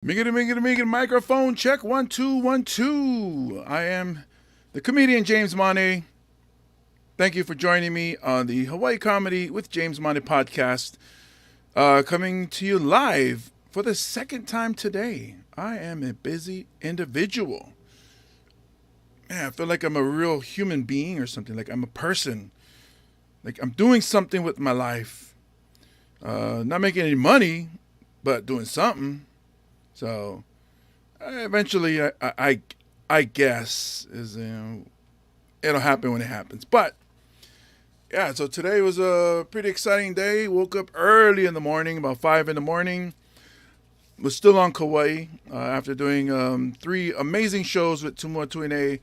Mingity, microphone check, 1 2 1 2. I am the comedian James Money. Thank you for joining me on the Hawaii Comedy with James Money podcast. Coming to you live for the second time today. I am a busy individual. Man, I feel like I'm a real human being or something. Like I'm a person. Like I'm doing something with my life. Not making any money, but doing something. So eventually, I guess it'll happen when it happens. But yeah, so today was a pretty exciting day. Woke up early in the morning, about 5 in the morning. Was still on Kauai after doing 3 amazing shows with Tumua Tuine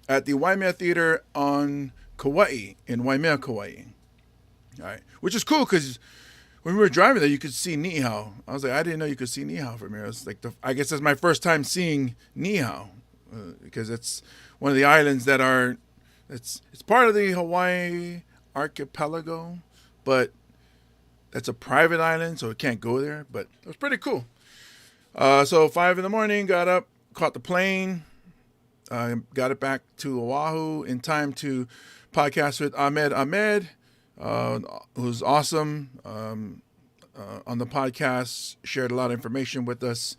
at the Waimea Theater on Kauai in Waimea, Kauai. All right, which is cool because when we were driving there, you could see Niihau. I was like, I didn't know you could see Niihau from here. It's like I guess that's my first time seeing Niihau because it's one of the islands that are it's part of the Hawaii archipelago, but that's a private island, so it can't go there. But it was pretty cool. So 5 in the morning, got up, caught the plane, got it back to Oahu in time to podcast with Ahmed. Who's awesome on the podcast, shared a lot of information with us,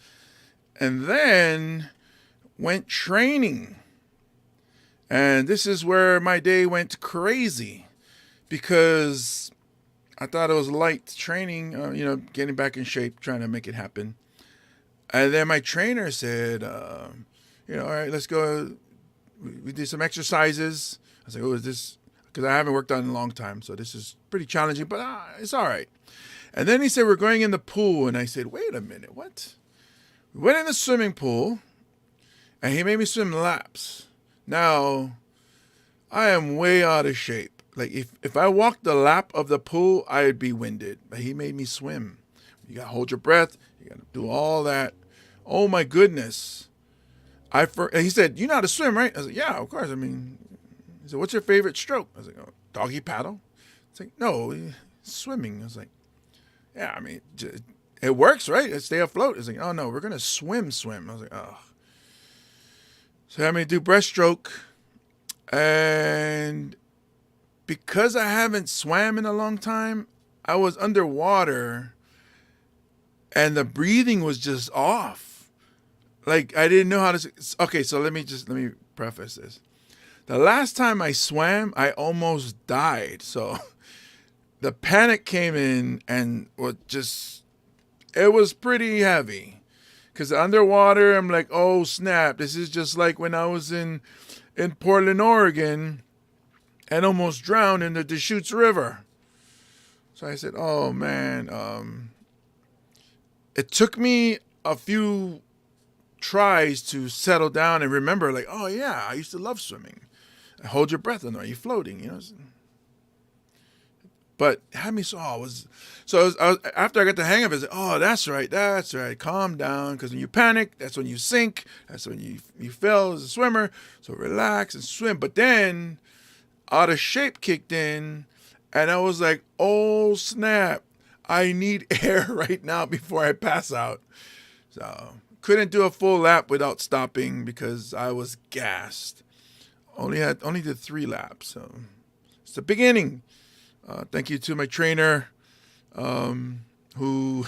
and then went training. And this is where my day went crazy because I thought it was light training, getting back in shape, trying to make it happen. And then my trainer said, all right, let's go. We did some exercises. I was like, oh, is this... because I haven't worked on it in a long time, so this is pretty challenging, but it's all right. And then he said, we're going in the pool, and I said, wait a minute, what? We went in the swimming pool, and he made me swim laps. Now, I am way out of shape. Like, if I walked the lap of the pool, I'd be winded, but he made me swim. You got to hold your breath. You got to do all that. Oh, my goodness. He said, you know how to swim, right? I was like, yeah, of course. I mean... He said, what's your favorite stroke? I was like, oh, doggy paddle? It's like, no, swimming. I was like, yeah, I mean, it works, right? I stay afloat. It's like, oh, no, we're going to swim. I was like, oh. So I had me do breaststroke. And because I haven't swam in a long time, I was underwater. And the breathing was just off. Like, I didn't know how to... Okay, so let me preface this. The last time I swam, I almost died. So the panic came in and it was pretty heavy. Because underwater, I'm like, oh, snap. This is just like when I was in Portland, Oregon, and almost drowned in the Deschutes River. So I said, oh, man. It took me a few tries to settle down and remember, like, oh, yeah, I used to love swimming. Hold your breath, and are you floating? But it had me I was after I got the hang of it, I said, oh, that's right. Calm down, because when you panic, that's when you sink. That's when you fail as a swimmer. So relax and swim. But then, out of shape kicked in, and I was like, oh snap! I need air right now before I pass out. So couldn't do a full lap without stopping because I was gassed. Only did 3 laps, so it's the beginning. Thank you to my trainer, who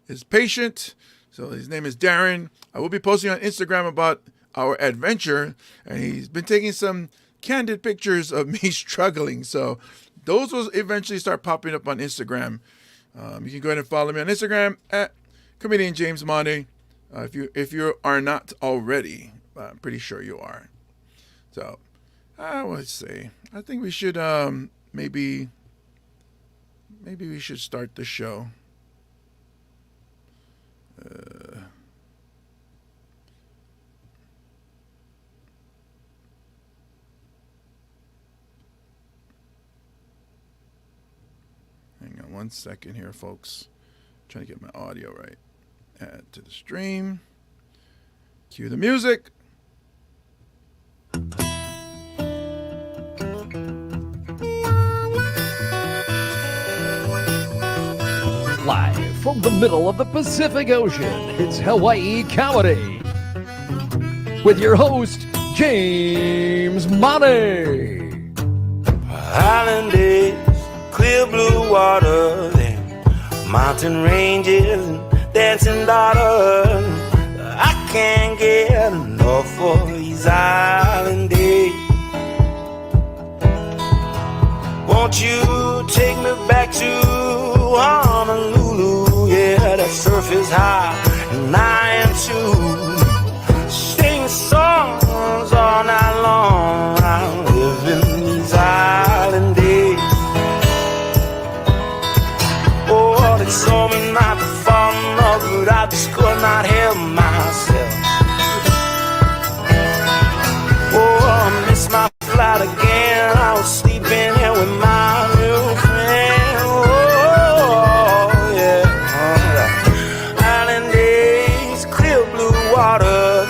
is patient. So his name is Darren. I will be posting on Instagram about our adventure, and he's been taking some candid pictures of me struggling. So those will eventually start popping up on Instagram. You can go ahead and follow me on Instagram at comedian James Money. If you are not already, I'm pretty sure you are. So. I would say, I think we should maybe we should start the show. Hang on 1 second here, folks. Trying to get my audio right. Add to the stream. Cue the music. Live from the middle of the Pacific Ocean, it's Hawaii Comedy. With your host, James Money. Island days, clear blue waters, and mountain ranges and dancing daughters. I can't get enough of these island days. Won't you take me back to Honolulu? Yeah, that surf is high and I am too. Sing songs all night long. I'm living these island days. Oh, they told me not to fall in love, but I just could not help myself. Oh, I missed my flight again. I was sleeping here with my new friend. Oh, yeah. Island days, clear blue water,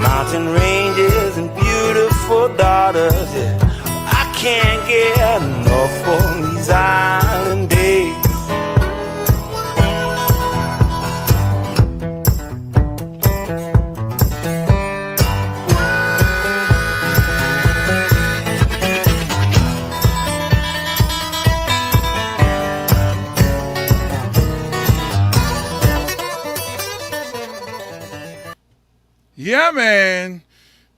mountain ranges and beautiful daughters. Yeah, I can't get enough of these island days. Yeah, man.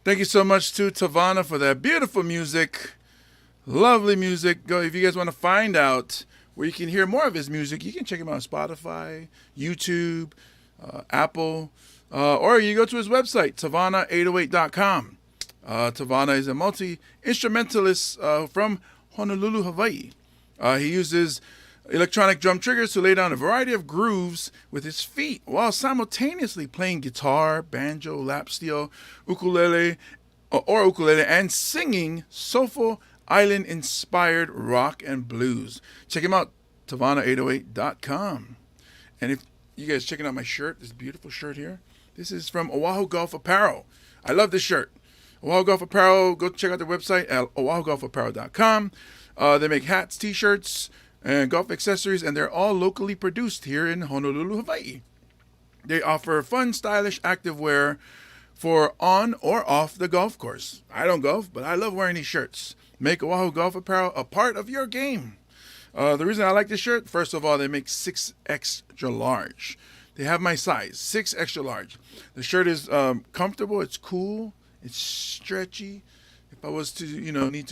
Thank you so much to Tavana for that beautiful music. Lovely music. Go if you guys want to find out where you can hear more of his music, you can check him out on Spotify, YouTube, Apple, or you go to his website, Tavana808.com. Tavana is a multi-instrumentalist from Honolulu, Hawaii. He uses electronic drum triggers to lay down a variety of grooves with his feet while simultaneously playing guitar, banjo, lap steel, ukulele, and singing soulful island-inspired rock and blues. Check him out, Tavana808.com. And if you guys checking out my shirt, this beautiful shirt here, this is from Oahu Golf Apparel. I love this shirt. Oahu Golf Apparel, go check out their website at oahugolfapparel.com. They make hats, t-shirts, and golf accessories, and they're all locally produced here in Honolulu, Hawaii. They offer fun, stylish activewear for on or off the golf course. I don't golf, but I love wearing these shirts. Make Oahu Golf Apparel a part of your game. The reason I like this shirt, first of all, they make 6 extra large. They have my size, 6 extra large. The shirt is comfortable, it's cool, it's stretchy. If I was to, need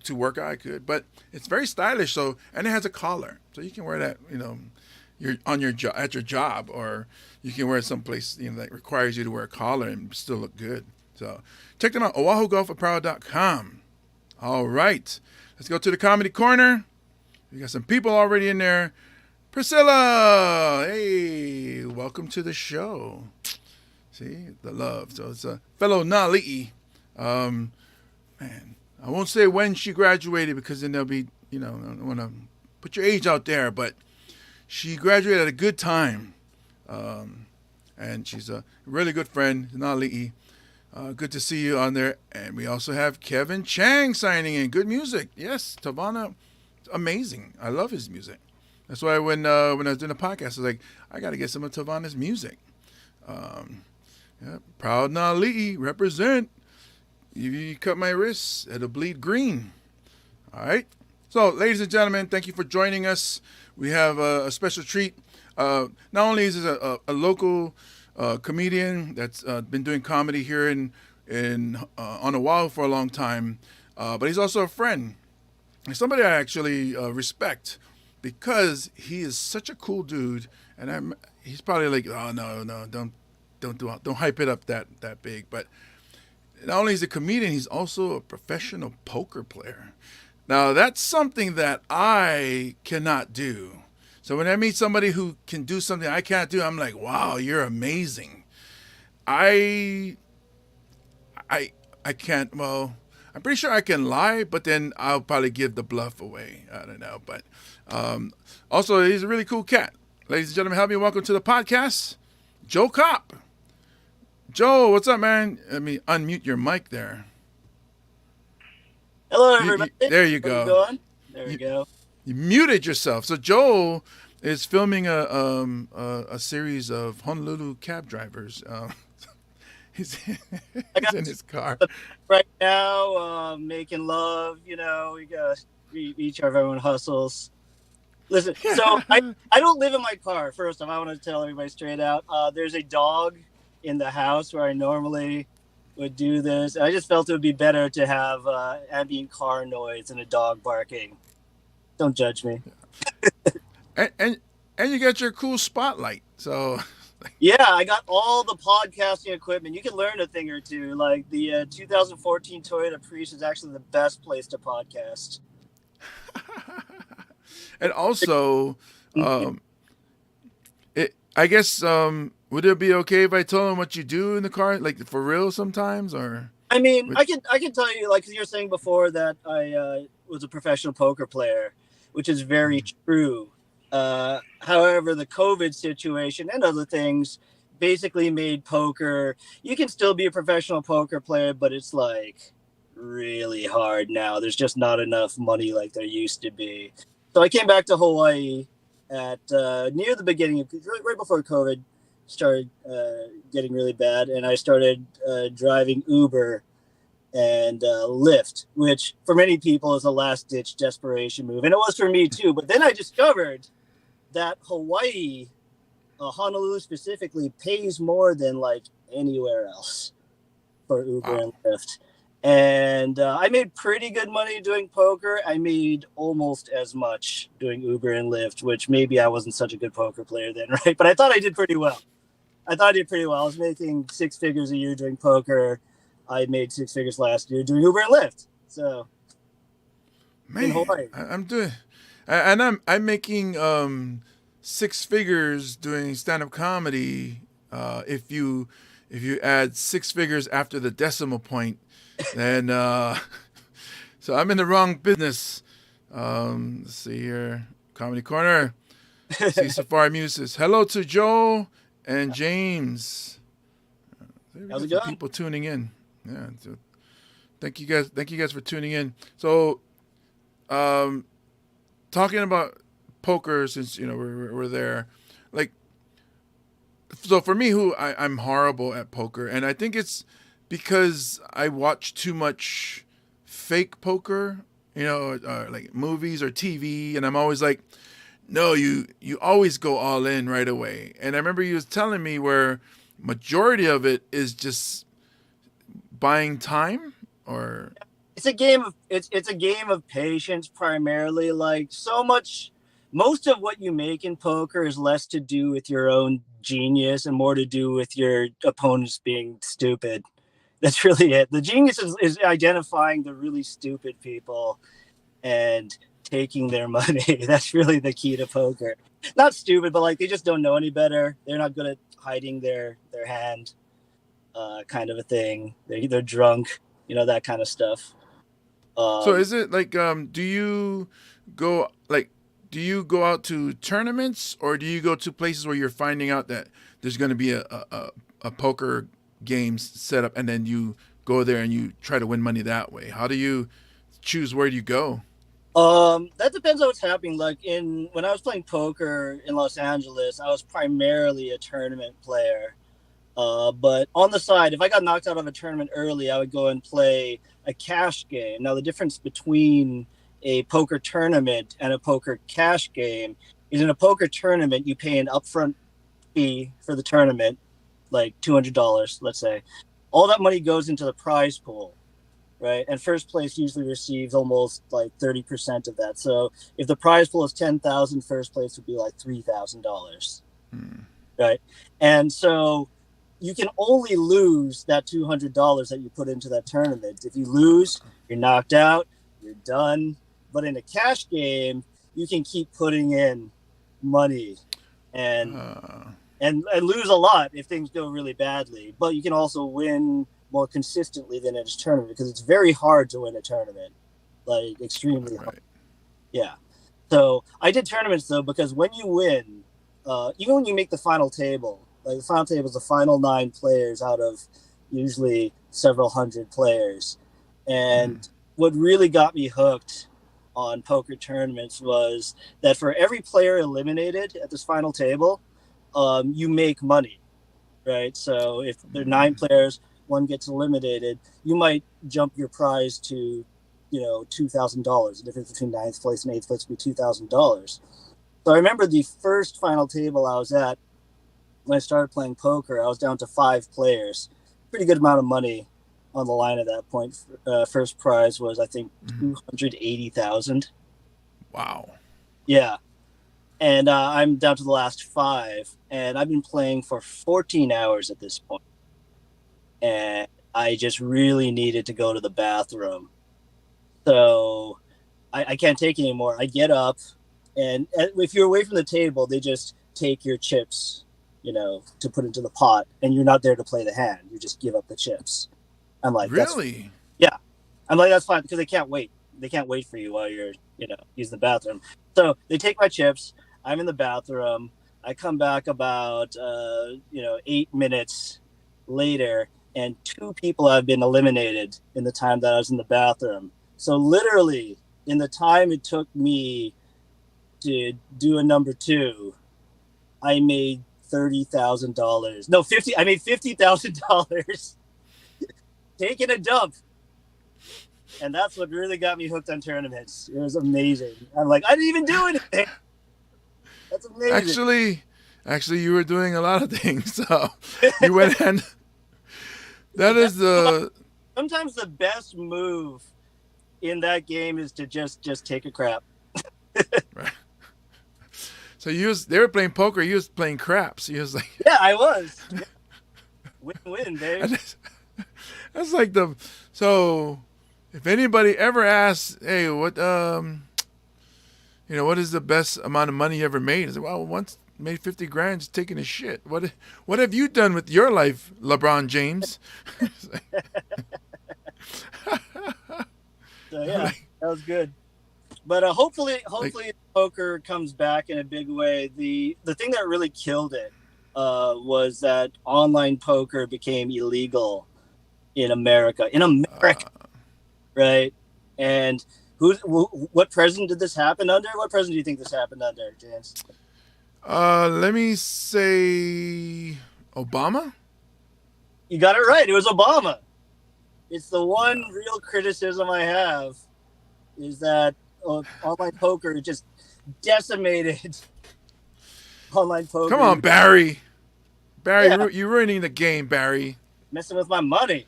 to work out, I could. But it's very stylish. So, and it has a collar, so you can wear that, you're on your at your job, or you can wear it someplace that requires you to wear a collar and still look good. So, check them out, oahugolfapparel.com. All right, let's go to the comedy corner. We got some people already in there. Priscilla, hey, welcome to the show. See the love. So it's a fellow Nali'i. Man, I won't say when she graduated because then they'll be, I don't want to put your age out there, but she graduated at a good time. And she's a really good friend, Nali'i. Good to see you on there. And we also have Kevin Chang signing in. Good music. Yes, Tavana, amazing. I love his music. That's why when I was doing a podcast, I was like, I got to get some of Tavana's music. Proud Nali'i, represent. You cut my wrists, it'll bleed green. All right. So, ladies and gentlemen, thank you for joining us. We have a special treat. Not only is this a local comedian that's been doing comedy here on Oahu for a long time, but he's also a friend. And somebody I actually respect because he is such a cool dude. And he's probably like, oh no, don't hype it up that big, but. Not only is he a comedian, he's also a professional poker player. Now, that's something that I cannot do. So when I meet somebody who can do something I can't do, I'm like, wow, you're amazing. I can't, well, I'm pretty sure I can lie, but then I'll probably give the bluff away. I don't know. But also, he's a really cool cat. Ladies and gentlemen, help me welcome to the podcast, Joel Kop. Joel, what's up, man? Let me unmute your mic there. Hello, everybody. There you go. There we go. You muted yourself. So Joel is filming a series of Honolulu cab drivers. He's I he's got in his car. right now, making love. We got each of our own hustles. Listen, so I don't live in my car. First off, I want to tell everybody straight out. There's a dog in the house where I normally would do this. I just felt it would be better to have ambient car noise and a dog barking. Don't judge me. And you got your cool spotlight. So Yeah, I got all the podcasting equipment. You can learn a thing or two. Like the 2014 Toyota Prius is actually the best place to podcast. and also, I guess would it be okay if I told him what you do in the car, like for real sometimes, or? I mean, I can tell you, like you were saying before, that I was a professional poker player, which is very true. However, the COVID situation and other things basically made poker. You can still be a professional poker player, but it's like really hard now. There's just not enough money like there used to be. So I came back to Hawaii at near the beginning of right before COVID started getting really bad, and I started driving Uber and Lyft, which for many people is a last-ditch desperation move, and it was for me too. But then I discovered that Hawaii, Honolulu specifically, pays more than like anywhere else for Uber and Lyft. And I made pretty good money doing poker. I made almost as much doing Uber and Lyft, which maybe I wasn't such a good poker player then, right? But I thought I did pretty well. I was making 6 figures a year doing poker. I made 6 figures last year doing Uber and Lyft. So, Man, in Hawaii. I'm doing, and I'm making 6 figures doing stand-up comedy. If you add 6 figures after the decimal point, then so I'm in the wrong business. Let's see here, Comedy Corner. See Safari Muses. Hello to Joel and James. How's it going? People tuning in. Yeah. So thank you guys for tuning in. So, talking about poker, since we're there, like, so for me, I'm horrible at poker, and I think it's because I watch too much fake poker, like movies or TV, and I'm always like, no, you always go all in right away. And I remember you was telling me where majority of it is just buying time, or It's a game of patience primarily. Like most of what you make in poker is less to do with your own genius and more to do with your opponents being stupid. That's really it. The genius is identifying the really stupid people and taking their money. That's really the key to poker. Not stupid, but like they just don't know any better. They're not good at hiding their hand, kind of a thing. They're drunk, that kind of stuff. So is it like do you go out to tournaments, or do you go to places where you're finding out that there's going to be a poker games set up, and then you go there and you try to win money that way? How do you choose where you go? That depends on what's happening. Like when I was playing poker in Los Angeles, I was primarily a tournament player. But on the side, if I got knocked out of a tournament early, I would go and play a cash game. Now, the difference between a poker tournament and a poker cash game is in a poker tournament, you pay an upfront fee for the tournament, like $200, let's say. All that money goes into the prize pool, right? And first place usually receives almost like 30% of that. So if the prize pool is $10,000, first place would be like $3,000, right? And so you can only lose that $200 that you put into that tournament. If you lose, you're knocked out, you're done. But in a cash game, you can keep putting in money and lose a lot if things go really badly. But you can also win more consistently than in a tournament, because it's very hard to win a tournament, like extremely hard. Yeah. So I did tournaments though, because when you win, even when you make the final table, like the final table is the final 9 players out of usually several hundred players. And what really got me hooked on poker tournaments was that for every player eliminated at this final table, you make money, right? So if there are 9 players, one gets eliminated, you might jump your prize to, $2,000. The difference between 9th place and 8th place would be $2,000. So I remember the first final table I was at when I started playing poker, I was down to 5 players. Pretty good amount of money on the line at that point. First prize was, I think, $280,000. Wow. Yeah. And I'm down to the last 5, and I've been playing for 14 hours at this point. And I just really needed to go to the bathroom. So I can't take it anymore. I get up, and if you're away from the table, they just take your chips, to put into the pot, and you're not there to play the hand. You just give up the chips. I'm like, really? Yeah. I'm like, that's fine, because they can't wait. They can't wait for you while you're, using the bathroom. So they take my chips. I'm in the bathroom. I come back about, 8 minutes later, and 2 people have been eliminated in the time that I was in the bathroom. So literally, in the time it took me to do a number 2, I made $30,000. No, I made $50,000 taking a dump. And that's what really got me hooked on tournaments. It was amazing. I'm like, I didn't even do anything. That's amazing. Actually, you were doing a lot of things. So you went and that is the. Sometimes the best move in that game is to just take a crap. Right. So they were playing poker. You was playing craps. You was like. Yeah, I was. Win-win, Dave. That's like so. If anybody ever asks, hey, what is the best amount of money you ever made? I said, well, once made 50 grand just taking a shit. What have you done with your life, LeBron James? So yeah, that was good. But hopefully poker comes back in a big way. The thing that really killed it was that online poker became illegal in America. Right? And what president did this happen under? What president do you think this happened under, James? Let me say Obama. You got it right. It was Obama. It's the one real criticism I have is that online poker just decimated online poker. Come on, Barry. Yeah. You're ruining the game, Barry. Messing with my money.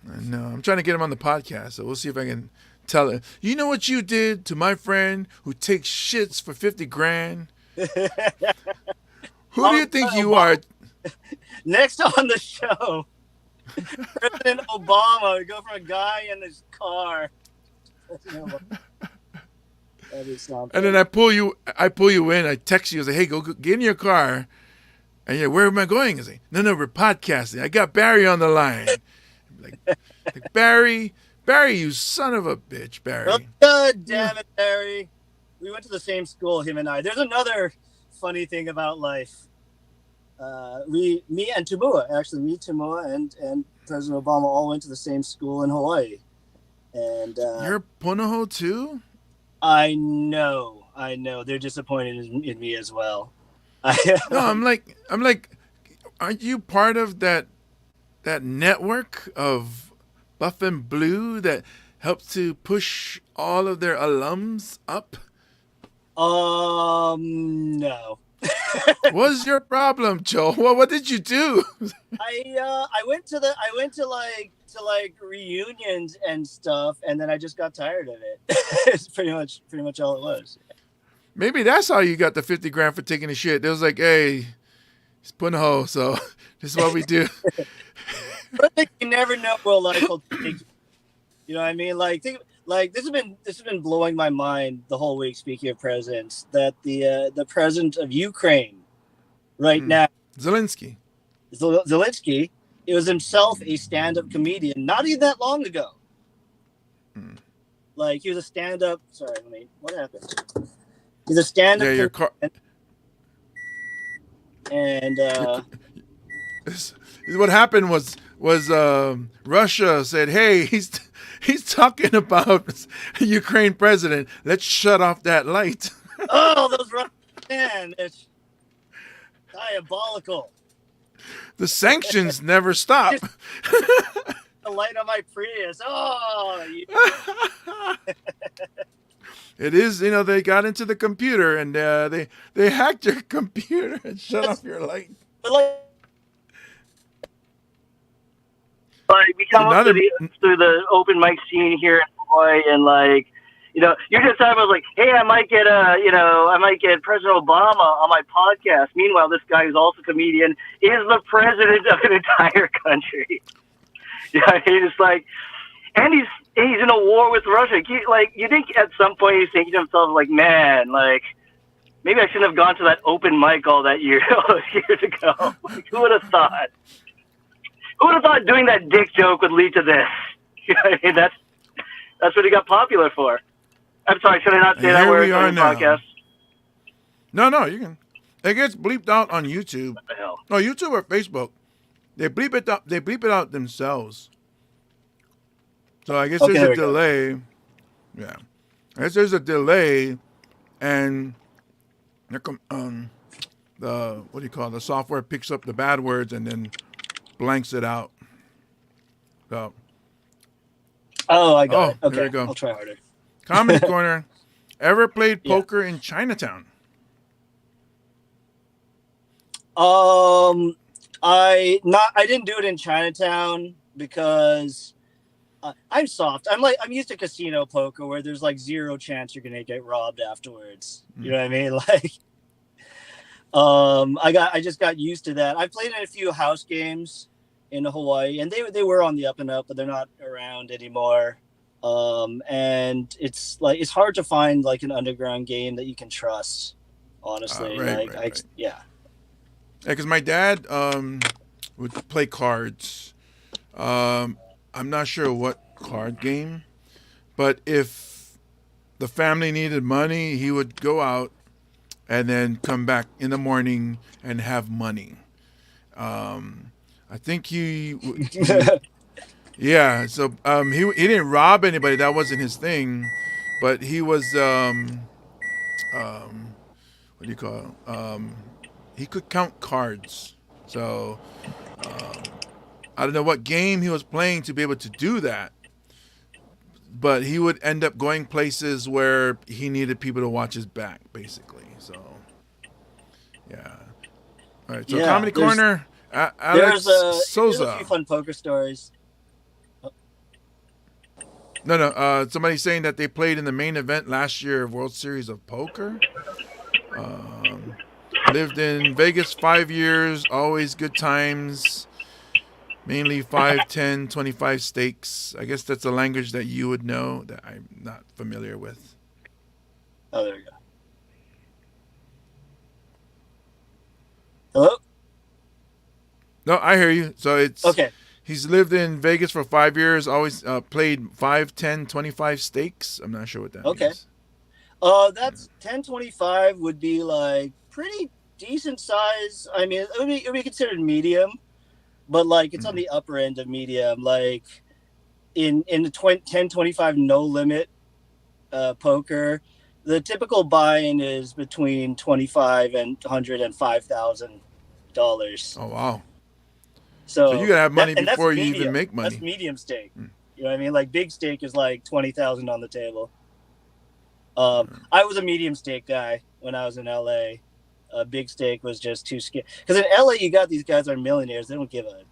I know. I'm trying to get him on the podcast, so we'll see if I can tell him. You know what you did to my friend who takes shits for 50 grand? Who do you think you are? Next on the show, President Obama would go from a guy in his car. That is something. And then I pull you in. I text you. I say, hey, go get in your car. And you're, where am I going? I say, no, we're podcasting. I got Barry on the line. Like Barry, you son of a bitch, Barry. Oh, God damn it, Barry. We went to the same school, him and I. There's another funny thing about life. Me and Tamua, and President Obama all went to the same school in Hawaii. And you're Punahou too? I know. They're disappointed in me as well. No, I'm like, aren't you part of that network of Buff and Blue that helps to push all of their alums up? No. What's your problem, Joel? What did you do? I went to reunions and stuff, and then I just got tired of it. It's pretty much all it was. Maybe that's how you got the 50 grand for taking a shit. It was like, hey, it's Punahou, so this is what we do. But you never know where life will take you. You know what I mean? Like this has been blowing my mind the whole week. Speaking of presidents, that the president of Ukraine right now, Zelensky, it was himself a stand-up comedian not even that long ago. Like he was a stand-up. Sorry, what happened? He's a stand-up. Yeah, your car. And what happened was was Russia said, "Hey, he's talking about Ukraine president. Let's shut off that light." Oh, those Russians, man, it's diabolical. The sanctions never stop. The light on my Prius. Oh, It is, they got into the computer and they hacked your computer and shut off your light. but like we come up through the open mic scene here in Hawaii, and you're just talking about hey, I might get President Obama on my podcast. Meanwhile, this guy who's also a comedian is the president of an entire country. Yeah, he's and he's in a war with Russia. You think at some point he's thinking to himself, man, maybe I shouldn't have gone to that open mic all those years ago. Who would have thought? Who would have thought doing that dick joke would lead to this? That's what he got popular for. I'm sorry, should I not say that word on the podcast? No, you can. It gets bleeped out on YouTube. What the hell? No, YouTube or Facebook. They bleep it out. They bleep it out themselves. So I guess there's a delay. Yeah, I guess there's a delay, and the software picks up the bad words and then blanks it out. So. Oh, I got it. Okay, there we go. I'll try harder. Comedy Corner. Ever played poker in Chinatown? I didn't do it in Chinatown because I'm soft. I'm used to casino poker where there's zero chance you're gonna get robbed afterwards. You know what I mean? I just got used to that. I played in a few house games in Hawaii, and they were on the up and up, but they're not around anymore. And it's hard to find an underground game that you can trust. Honestly, right. Yeah, because my dad would play cards. I'm not sure what card game, but if the family needed money, he would go out and then come back in the morning and have money. I think he yeah. So he didn't rob anybody. That wasn't his thing, but he was what do you call it? He could count cards. So I don't know what game he was playing to be able to do that, but he would end up going places where he needed people to watch his back, basically. So yeah. All right. So Comedy Corner. Alex Souza. There's a few fun poker stories. No. Somebody's saying that they played in the main event last year of World Series of Poker. Lived in Vegas 5 years, always good times. Mainly 5, 10, 25 stakes. I guess that's a language that you would know that I'm not familiar with. Oh, there we go. Hello? No, I hear you. So it's okay. He's lived in Vegas for 5 years, always played 5, 10, 25 stakes. I'm not sure what that means. That's 10-25 would be pretty decent size. I mean, it would be considered medium, but it's on the upper end of medium. In the 10-25 no limit poker, the typical buy-in is between $25 and $100 and $5,000. Oh wow! So you gotta have money before you even make money. That's medium stake. You know what I mean? Big stake is $20,000 on the table. I was a medium stake guy when I was in LA. Big stake was just too scary. Because in LA, you got these guys that are millionaires. They don't give a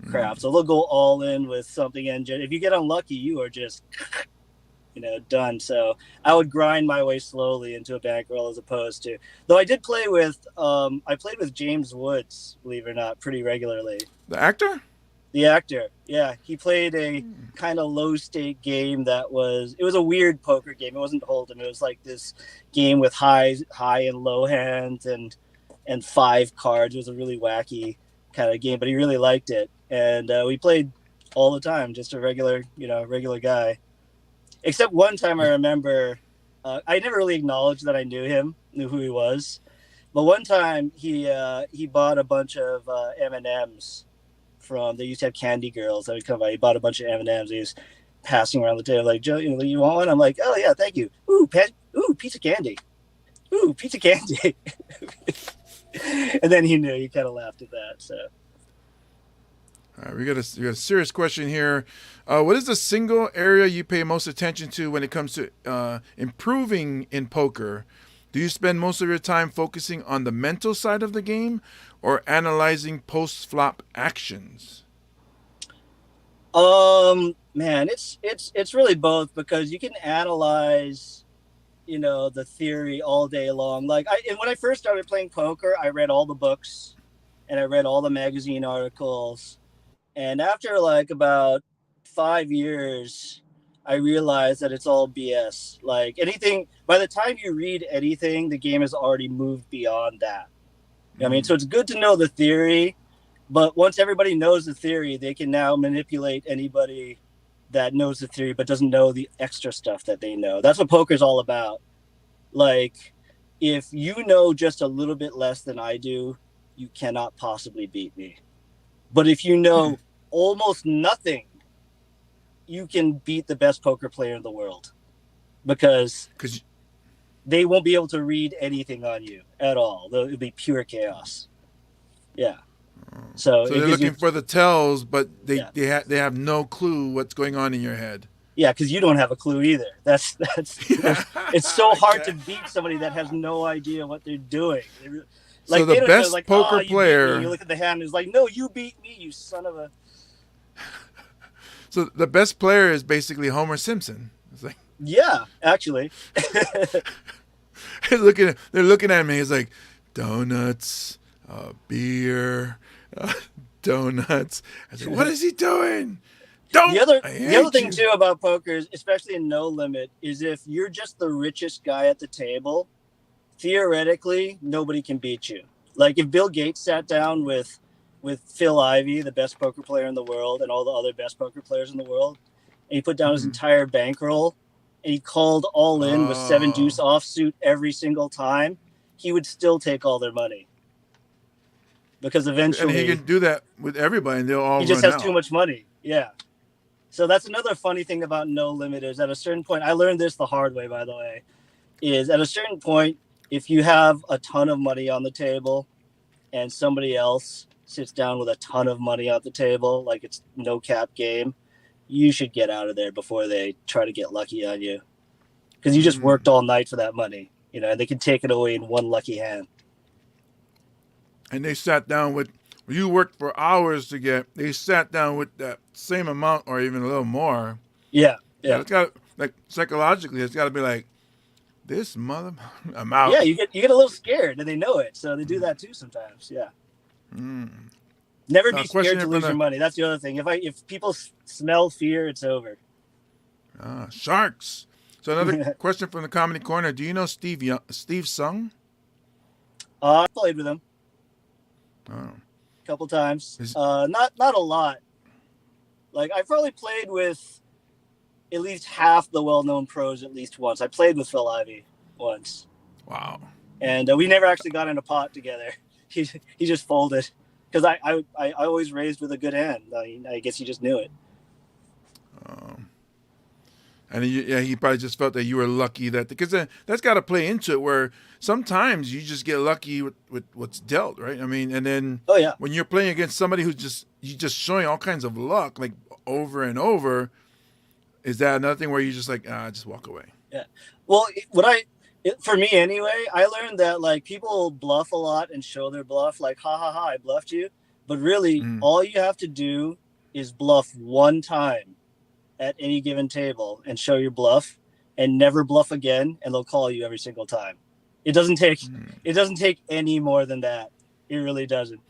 crap. So they'll go all in with something. And if you get unlucky, you are just, done. So I would grind my way slowly into a bankroll as opposed to. Though I did play with, James Woods, believe it or not, pretty regularly. The actor? The actor, yeah. He played a kind of low-stake game it was a weird poker game. It wasn't Hold'em. It was this game with high and low hands and 5 cards. It was a really wacky kind of game, but he really liked it. And we played all the time, just a regular guy. Except one time I remember, I never really acknowledged that I knew who he was. But one time he bought a bunch of M&Ms from, they used to have candy girls that would come by. He bought a bunch of M&Ms. He was passing around the table like, Joe, you want one? I'm like, oh yeah, thank you. Ooh, pizza candy. Ooh, pizza candy. And then he knew. He kind of laughed at that. So. All right, we got a serious question here. What is the single area you pay most attention to when it comes to improving in poker? Do you spend most of your time focusing on the mental side of the game or analyzing post-flop actions? Man, it's really both, because you can analyze, the theory all day long. Like when I first started playing poker, I read all the books and I read all the magazine articles. And after like about 5 years, I realized that it's all BS. Like anything, by the time you read anything, the game has already moved beyond that. I mean, so it's good to know the theory, but once everybody knows the theory, they can now manipulate anybody that knows the theory but doesn't know the extra stuff that they know. That's what poker's all about. Like, if you know just a little bit less than I do, you cannot possibly beat me. But if you know almost nothing, you can beat the best poker player in the world, because they won't be able to read anything on you at all. It'll be pure chaos. Yeah. So they're looking for the tells, but they have no clue what's going on in your head. Yeah, because you don't have a clue either. That's it's so hard to beat somebody that has no idea what they're doing. Like, so the best poker player, you look at the hand, and it's like, no, you beat me, you son of a. So the best player is basically Homer Simpson. It's like, yeah, actually. they're looking at me. It's like donuts, beer, donuts. I said, what is he doing? The other thing too about poker is, especially in No Limit, is if you're just the richest guy at the table, theoretically nobody can beat you. Like if Bill Gates sat down with Phil Ivey, the best poker player in the world, and all the other best poker players in the world, and he put down his entire bankroll, and he called all in with 7 deuce offsuit every single time, he would still take all their money. Because eventually... And he can do that with everybody, and they'll all He just run has out. too much money. Yeah. So that's another funny thing about No Limit is at a certain point, I learned this the hard way, by the way, is at a certain point, if you have a ton of money on the table and somebody else sits down with a ton of money on the table, like it's no cap game, you should get out of there before they try to get lucky on you. Because you just worked all night for that money, and they can take it away in one lucky hand. And they sat down with, you worked for hours to get, they sat down with that same amount or even a little more. Yeah. It's got, like, psychologically, it's got to be like, this mother, I'm out. Yeah, you get a little scared, and they know it, so they do that too sometimes. Yeah. Never be scared to lose your money. That's the other thing. If people smell fear, it's over. Sharks. So another question from the Comedy Corner. Do you know Steve Sung? I played with him. Oh. A couple times. Not a lot. Like, I probably played with at least half the well-known pros at least once. I played with Phil Ivey once. Wow. And we never actually got in a pot together. He just folded. Because I always raised with a good hand. I guess he just knew it. And he probably just felt that you were lucky because that's got to play into it, where sometimes you just get lucky with what's dealt, right? I mean, and then when you're playing against somebody who's just showing all kinds of luck, like over and over, is that another thing where you just like, just walk away? Yeah. Well, for me anyway, I learned that like people bluff a lot and show their bluff, like, ha ha ha, I bluffed you. But really, all you have to do is bluff one time at any given table and show your bluff, and never bluff again, and they'll call you every single time. It doesn't take any more than that. It really doesn't.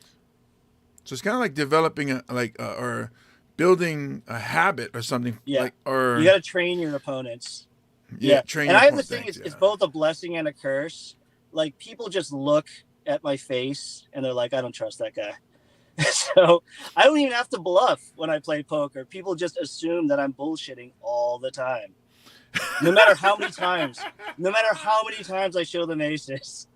So it's kind of like developing or building a habit or something. Yeah. Or you got to train your opponents. Yeah. Train. And I have the thing. It's both a blessing and a curse. Like, people just look at my face and they're like, I don't trust that guy. So I don't even have to bluff when I play poker. People just assume that I'm bullshitting all the time. No matter how many times I show them aces,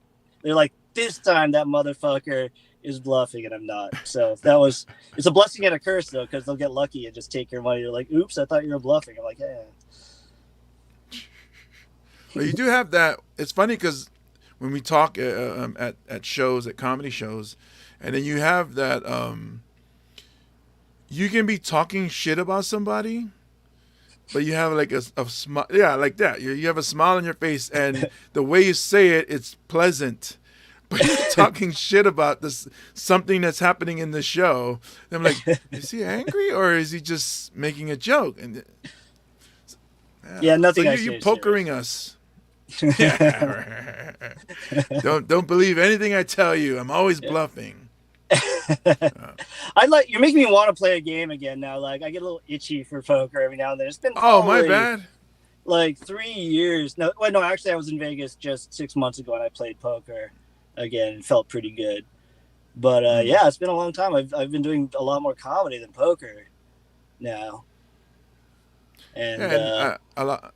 they're like, this time that motherfucker is bluffing and I'm not. So it's a blessing and a curse though, because they'll get lucky and just take your money. You're like, oops, I thought you were bluffing. I'm like, yeah. But you do have that. It's funny because when we talk at shows, at comedy shows, and then you have that, you can be talking shit about somebody, but you have like a smile. Yeah, like that. You have a smile on your face, and the way you say it, it's pleasant. But you're talking shit about this something that's happening in the show. And I'm like, is he angry or is he just making a joke? And nothing. So you're pokering us. Yeah. Don't believe anything I tell you. I'm always bluffing. You're making me want to play a game again now. Like I get a little itchy for poker every now and then. It's been my bad. Like 3 years. No, actually I was in Vegas just 6 months ago and I played poker again. It felt pretty good. But it's been a long time. I've been doing a lot more comedy than poker now. And a lot.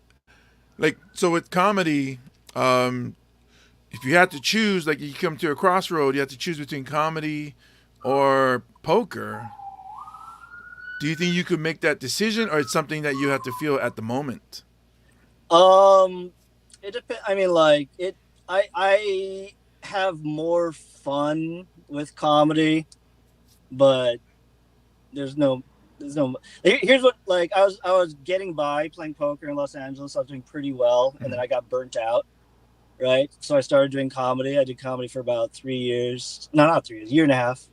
Like, so with comedy, if you had to choose, like you come to a crossroad, you have to choose between comedy or poker. Do you think you could make that decision, or it's something that you have to feel at the moment? It depends. I mean, like I have more fun with comedy, but there's no. Here's what, like I was getting by playing poker in Los Angeles. I was doing pretty well, and then I got burnt out. Right, so I started doing comedy. I did comedy for about 3 years. No, not 3 years. Year and a half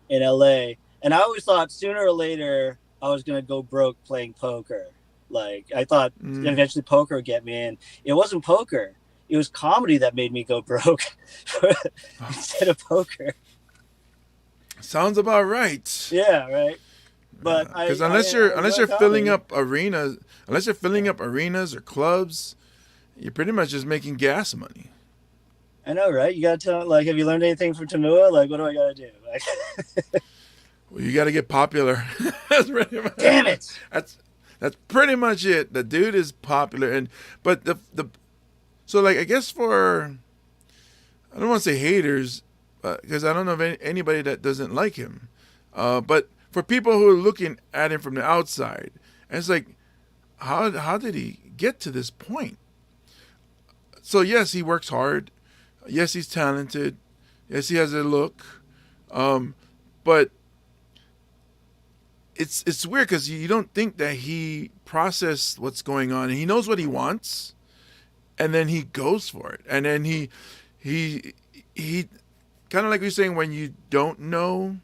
in LA. And I always thought sooner or later I was gonna go broke playing poker. Like I thought eventually poker would get me in. It wasn't poker. It was comedy that made me go broke instead of poker. Sounds about right. Yeah, right. But because unless you're filling up arenas or clubs, you're pretty much just making gas money. I know, right? You gotta tell. Like, have you learned anything from Tamua? Like, what do I gotta do? Like, well, you gotta get popular. That's pretty much, damn it. That's pretty much it. The dude is popular, but so like I guess for, I don't want to say haters, because I don't know of anybody that doesn't like him, but for people who are looking at him from the outside, and it's like, how did he get to this point? So yes, he works hard. Yes, he's talented. Yes, he has a look. But it's weird because you don't think that he processed what's going on, and he knows what he wants, and then he goes for it. And then he kind of like you're saying, when you don't know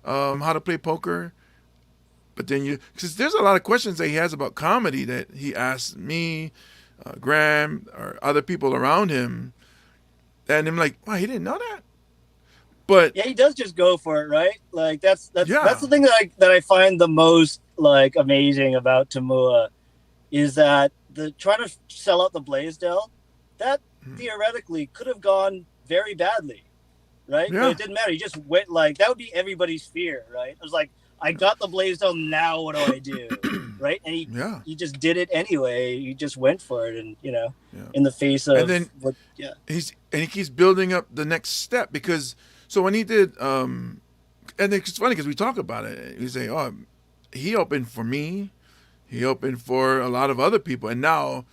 how to play poker, but then because there's a lot of questions that he has about comedy that he asks me, Graham, or other people around him, and I'm like, wow, he didn't know that. But yeah, he does just go for it, right? Like that's the thing that I find the most like amazing about Tamua is that the trying to sell out the Blaisdell, that theoretically could have gone very badly, right? Yeah. But it didn't matter. He just went, like, that would be everybody's fear, right? It was like, I got the Blaisdell, now what do I do? Right? And he just did it anyway. He just went for it, and in the face of, and then he keeps building up the next step, because so when he did and it's funny because we talk about it, we say, oh, he opened for me, he opened for a lot of other people, and now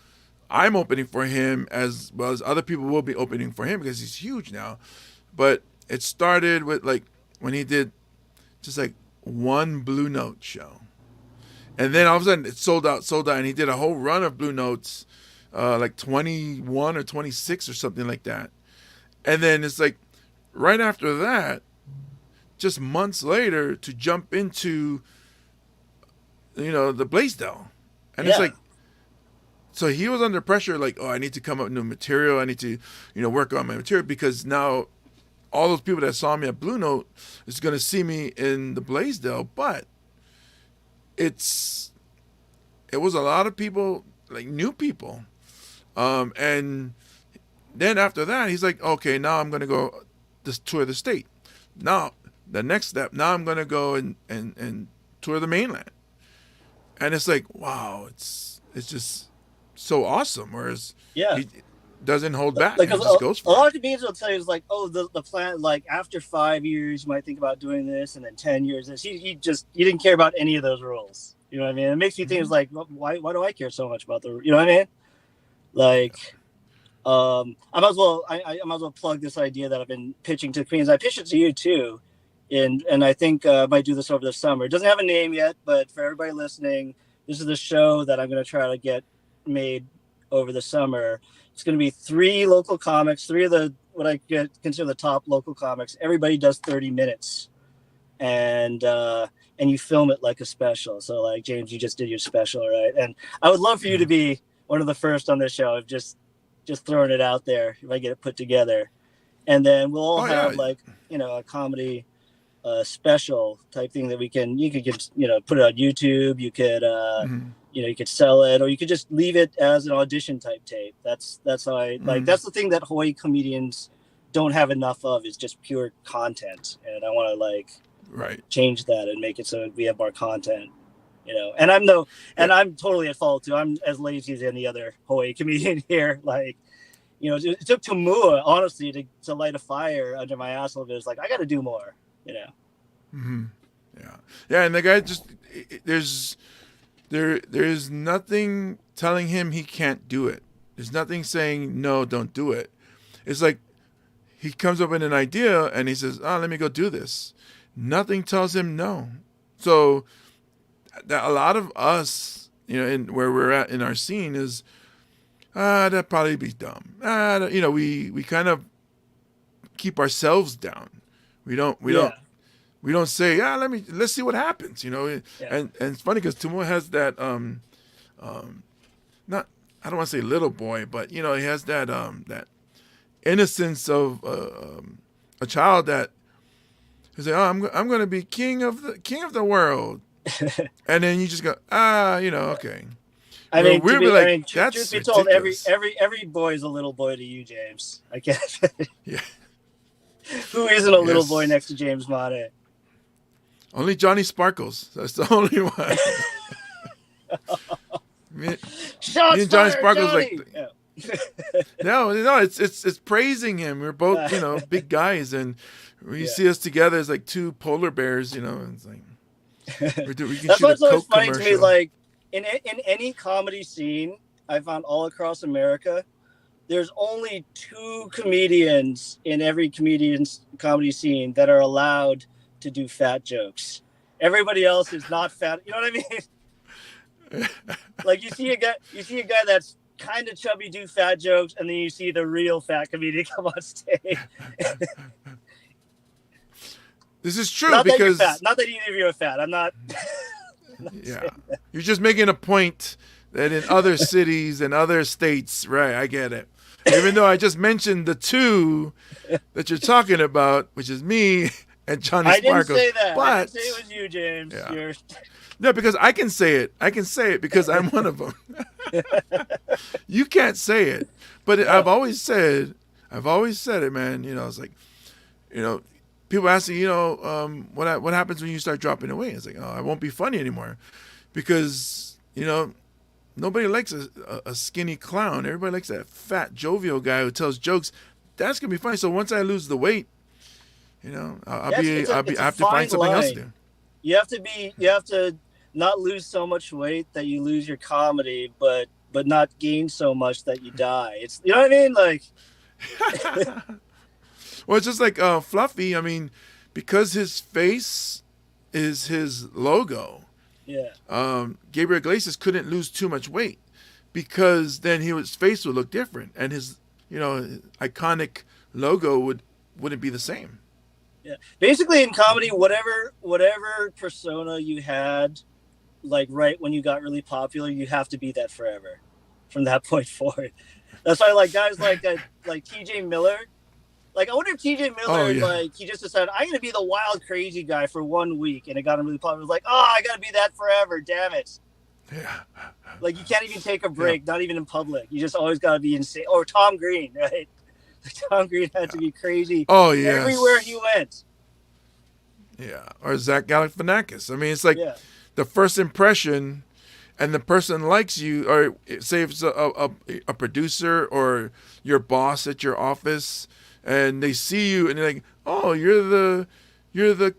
I'm opening for him as well as other people will be opening for him because he's huge now. But it started with like when he did just like one Blue Note show, and then all of a sudden it sold out, and he did a whole run of Blue Notes, like 21 or 26 or something like that. And then it's like right after that, just months later, to jump into the Blaisdell, and it's like, so he was under pressure, like, oh, I need to come up with new material, I need to work on my material, because now all those people that saw me at Blue Note is going to see me in the Blaisdell. But it was a lot of people, like new people. And then after that, he's like, okay, now I'm going to go tour the state. Now, the next step, now I'm going to go and tour the mainland. And it's like, wow, it's just so awesome. Whereas doesn't hold back. Like He just goes a for it. lot of comedians will tell you, it's like, oh, the plan, like after 5 years you might think about doing this, and then 10 years this. He didn't care about any of those rules. You know what I mean? It makes you think, it's like, why do I care so much about the, you know what I mean? Like, I might as well plug this idea that I've been pitching to comedians. I pitched it to you too, and I think I might do this over the summer. It doesn't have a name yet, but for everybody listening, this is the show that I'm going to try to get made over the summer. It's going to be 3 local comics, 3 of the what I consider the top local comics. Everybody does 30 minutes, and you film it like a special. So like, James, you just did your special, right? And I would love for you to be one of the first on this show. Just throwing it out there if I get it put together, and then we'll all have like, you know, a comedy special type thing that you could get, you know, put it on YouTube. You could you know, you could sell it, or you could just leave it as an audition type tape. That's how I like. That's the thing that Hawaii comedians don't have enough of, is just pure content, and I want to like change that and make it so we have more content. You know, and I'm totally at fault too. I'm as lazy as any other Hawaii comedian here. Like, you know, it took Tamua, honestly, to light a fire under my ass a little bit. It's like, I got to do more, you know? Yeah. And the guy there's nothing telling him he can't do it. There's nothing saying, no, don't do it. It's like he comes up with an idea and he says, oh, let me go do this. Nothing tells him no. So that a lot of us, you know, in where we're at in our scene is, that'd probably be dumb. You know, we kind of keep ourselves down. We don't say, let's see what happens, you know. And it's funny because Tumo has that I don't want to say little boy, but you know, he has that that innocence of a child that is like, oh, I'm going to be king of the world. And then you just go, you know, okay. I mean, that's truth be told, every boy is a little boy to you, James. I can't. Yeah. Who isn't a little boy next to James Mane? Only Johnny Sparkles. That's the only one. me and Johnny Sparkles, Johnny! no, it's praising him. We're both, you know, big guys, and when you see us together, it's like 2 polar bears, you know. And it's like we can that's shoot what's a always Coke funny commercial. to me. Like in any comedy scene I found all across America, there's only 2 comedians in every comedian's comedy scene that are allowed to do fat jokes. Everybody else is not fat. You know what I mean? Like you see a guy that's kind of chubby do fat jokes, and then you see the real fat comedian come on stage. This is true Not because that you're fat. Not that either of you are fat. I'm not. Yeah, you're just making a point that in other cities and other states, right? I get it. Even though I just mentioned the 2 that you're talking about, which is me and Johnny Sparkles. I didn't say that. But, I didn't say it was you, James. Yeah. No, because I can say it. I can say it because I'm one of them. You can't say it. But I've always said it, man. You know, it's like, you know, people ask me, you know, what happens when you start dropping away? It's like, oh, I won't be funny anymore. Because, you know, nobody likes a skinny clown. Everybody likes that fat, jovial guy who tells jokes. That's going to be funny. So once I lose the weight, you know, I have to find something else to do. You have to not lose so much weight that you lose your comedy, but not gain so much that you die. It's, you know what I mean? Like, well, it's just like Fluffy. I mean, because his face is his logo. Yeah. Gabriel Iglesias couldn't lose too much weight because then his face would look different, and his, you know, iconic logo wouldn't be the same. Yeah. Basically, in comedy, whatever persona you had, like right when you got really popular, you have to be that forever, from that point forward. That's why, like, guys like T.J. Miller. Like, I wonder if T.J. Miller, like, he just decided, I'm going to be the wild, crazy guy for 1 week, and it got him really popular. It was like, oh, I got to be that forever, damn it. Yeah. Like, you can't even take a break, not even in public. You just always got to be insane. Or Tom Green, right? Tom Green had to be crazy everywhere he went. Yeah, or Zach Galifianakis. I mean, it's like the first impression, and the person likes you, or say if it's a producer or your boss at your office, and they see you and they're like, oh, you're the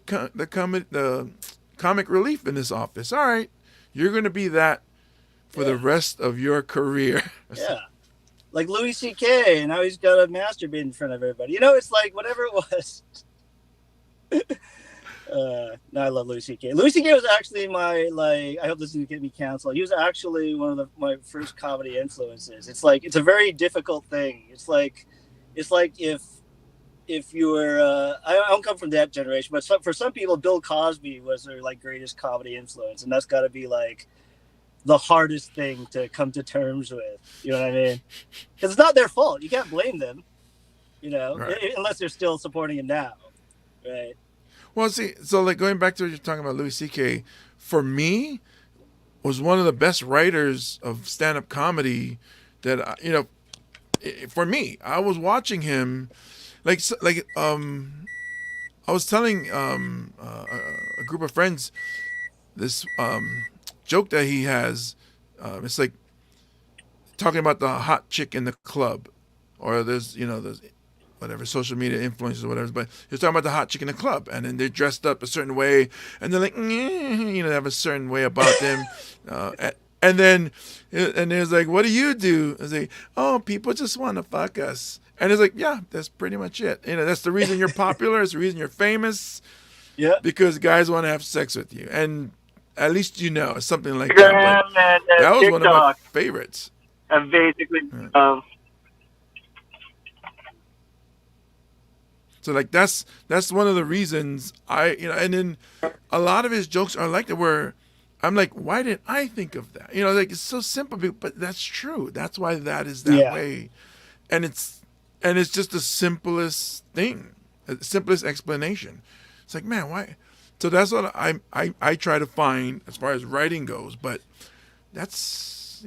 comic relief in this office. All right, you're gonna be that for the rest of your career. Yeah. Like Louis C.K. and now he's got a masturbate in front of everybody. You know, it's like whatever it was. No, I love Louis C.K. Louis C.K. was actually my, like, I hope this doesn't get me canceled. He was actually one of my first comedy influences. It's like, it's a very difficult thing. It's like if you were, I don't come from that generation, but for some people, Bill Cosby was their like greatest comedy influence, and that's got to be like the hardest thing to come to terms with. You know what I mean? Because it's not their fault. You can't blame them. You know, right. Unless they're still supporting him now, right? Well, see, so like going back to what you're talking about, Louis C.K., for me, was one of the best writers of stand-up comedy that, you know, for me, I was watching him, I was telling a group of friends this joke that he has. It's like talking about the hot chick in the club, or there's whatever social media influencers or whatever. But he was talking about the hot chick in the club, and then they're dressed up a certain way, and they're like, they have a certain way about them, and there's like, what do you do? I say, oh, people just want to fuck us. And it's like, yeah, that's pretty much it. That's the reason you're popular. It's the reason you're famous. Yeah. Because guys want to have sex with you. And at least it's something like that. But that was one of my favorites. Basically, so like that's one of the reasons and then a lot of his jokes are like that, where I'm like, why didn't I think of that? Like it's so simple, but that's true. That's why that is that way. And it's just the simplest thing, the simplest explanation. It's like, man, why? So that's what I try to find as far as writing goes. But that's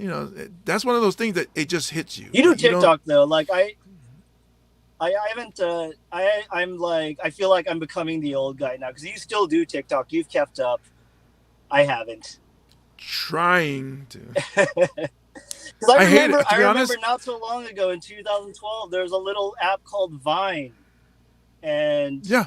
that's one of those things that it just hits you. You do TikTok though, like I haven't. I'm like, I feel like I'm becoming the old guy now, because you still do TikTok. You've kept up. I haven't. Trying to. Because I hate it. I remember not so long ago in 2012, there was a little app called Vine, and yeah,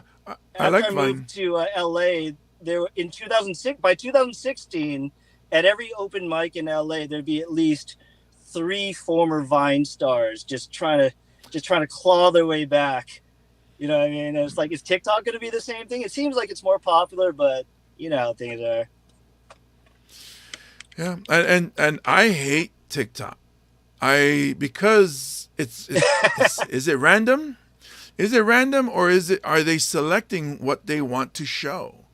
I like Vine. I moved to LA, there in 2006. By 2016, at every open mic in LA, there'd be at least 3 former Vine stars just trying to claw their way back. You know what I mean? And it's like, is TikTok going to be the same thing? It seems like it's more popular, but you know how things are. Yeah, and I hate TikTok. Because it's is it random? Is it random, or are they selecting what they want to show?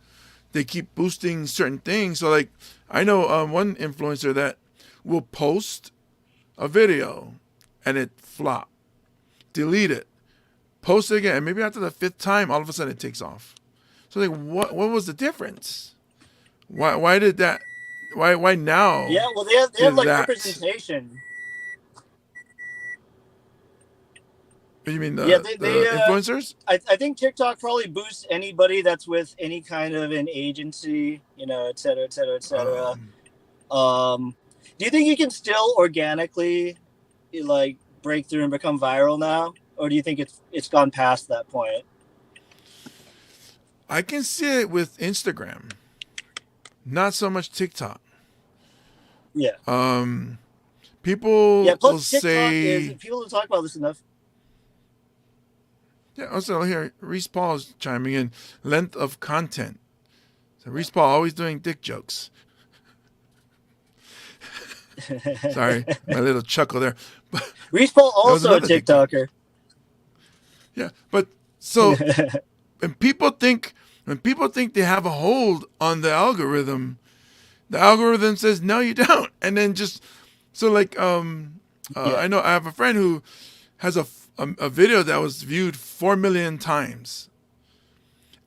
They keep boosting certain things. So like, I know one influencer that will post a video and it flop, delete it, post it again, and maybe after the 5th time, all of a sudden it takes off. So like, what was the difference? Why did that? Why now? Yeah, well, they have like representation. You mean the influencers? I think TikTok probably boosts anybody that's with any kind of an agency, et cetera, et cetera, et cetera. Do you think you can still organically like break through and become viral now, or do you think it's gone past that point? I can see it with Instagram, not so much TikTok. Yeah. People will say people don't talk about this enough. Yeah, also here, Reese Paul is chiming in. Length of content. So Reese Paul always doing dick jokes. Sorry, my little chuckle there. But Reese Paul also a TikToker. Yeah, but so when people think they have a hold on the algorithm says no, you don't. And then just so like I know I have a friend who has a video that was viewed 4 million times,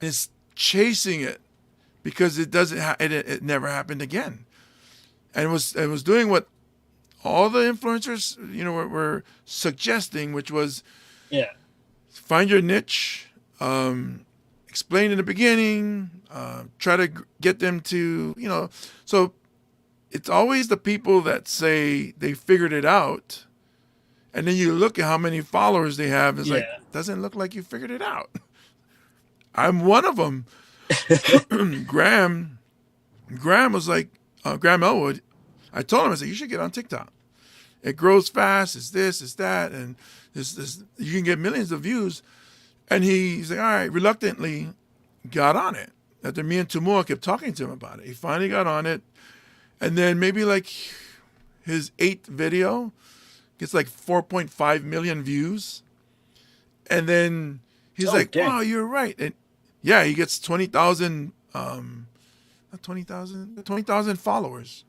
and it's chasing it because it doesn't it never happened again, and it was doing what all the influencers were suggesting, which was find your niche, explain in the beginning, try to get them to so it's always the people that say they figured it out, and then you look at how many followers they have. It's like, doesn't look like you figured it out. I'm one of them. Graham was like, Graham Elwood. I told him, I said, you should get on TikTok. It grows fast. It's this, it's that, and this. You can get millions of views. And he's like, all right, reluctantly got on it. After me and Tumua kept talking to him about it, he finally got on it. And then maybe like his 8th video gets like 4.5 million views. And then he's like, dang. wow, you're right. And yeah, he gets 20,000, not 20,000 followers.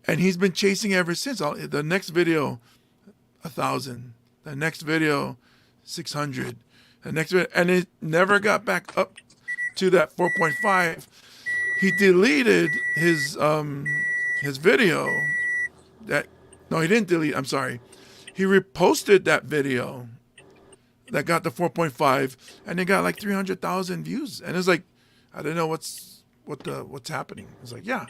And he's been chasing ever since. The next video, 1,000. The next video, 600. The next video, and it never got back up to that 4.5. He deleted his video. He didn't delete. I'm sorry. He reposted that video that got the 4.5, and it got like 300,000 views. And it's like, I don't know what's happening. It's like, yeah.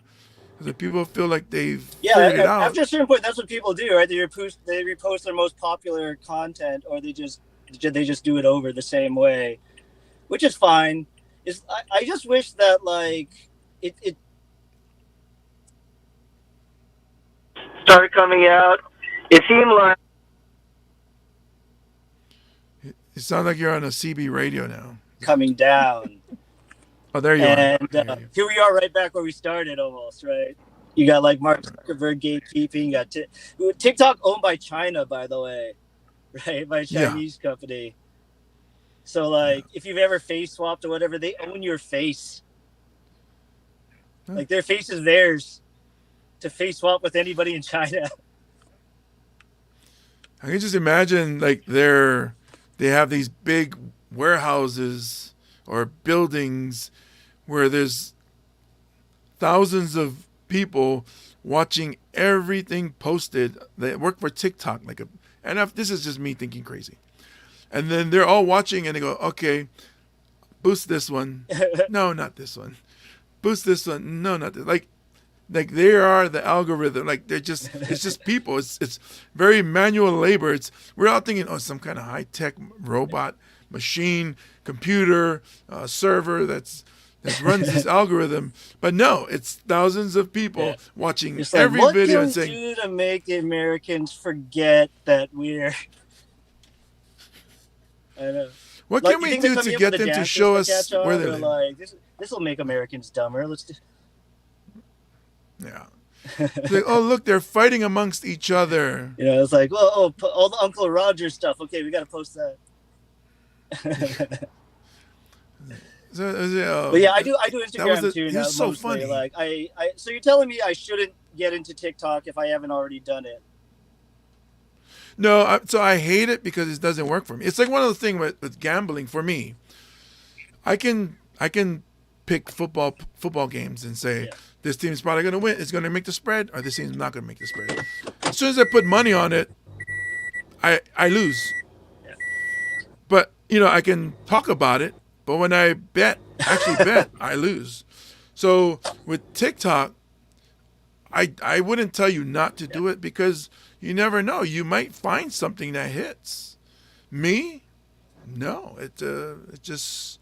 Because people feel like they've figured it out. After a certain point, that's what people do, right? They repost their most popular content, or they just do it over the same way, which is fine. I just wish that like it started coming out. It seemed like it sounds like you're on a CB radio now. Coming down. Oh, there you are. And here we are, right back where we started, almost, right? You got like Mark Zuckerberg gatekeeping. You got TikTok, owned by China, by the way, right? By a Chinese company. So, like, if you've ever face swapped or whatever, they own your face. Like, their face is theirs to face swap with anybody in China. I can just imagine, like, they have these big warehouses or buildings where there's thousands of people watching everything posted. They work for TikTok, this is just me thinking crazy. And then they're all watching and they go, okay, boost this one. No, not this one. Boost this one. No, not this. Like they are the algorithm. Like it's just people. It's very manual labor. We're all thinking, some kind of high tech robot, machine, computer, server that runs this algorithm. But no, it's thousands of people watching every video and saying, what can we do to make the Americans forget that we're... I know. What can we do to get them to show us where they're like? This will make Americans dumber. Let's do... Yeah. Like, oh, look, they're fighting amongst each other. Yeah, it's like, all the Uncle Roger stuff. Okay, we got to post that. But yeah, I do Instagram too now. So mostly. funny. Like so you're telling me I shouldn't get into TikTok if I haven't already done it? No, so I hate it because it doesn't work for me. It's like one of the things with gambling for me. I can pick football games and say this team's probably going to win. It's going to make the spread, or this team's not going to make the spread. As soon as I put money on it, I lose. Yeah. But I can talk about it. But when I actually bet, I lose. So with TikTok, I wouldn't tell you not to do it because you never know. You might find something that hits. Me? No. It just...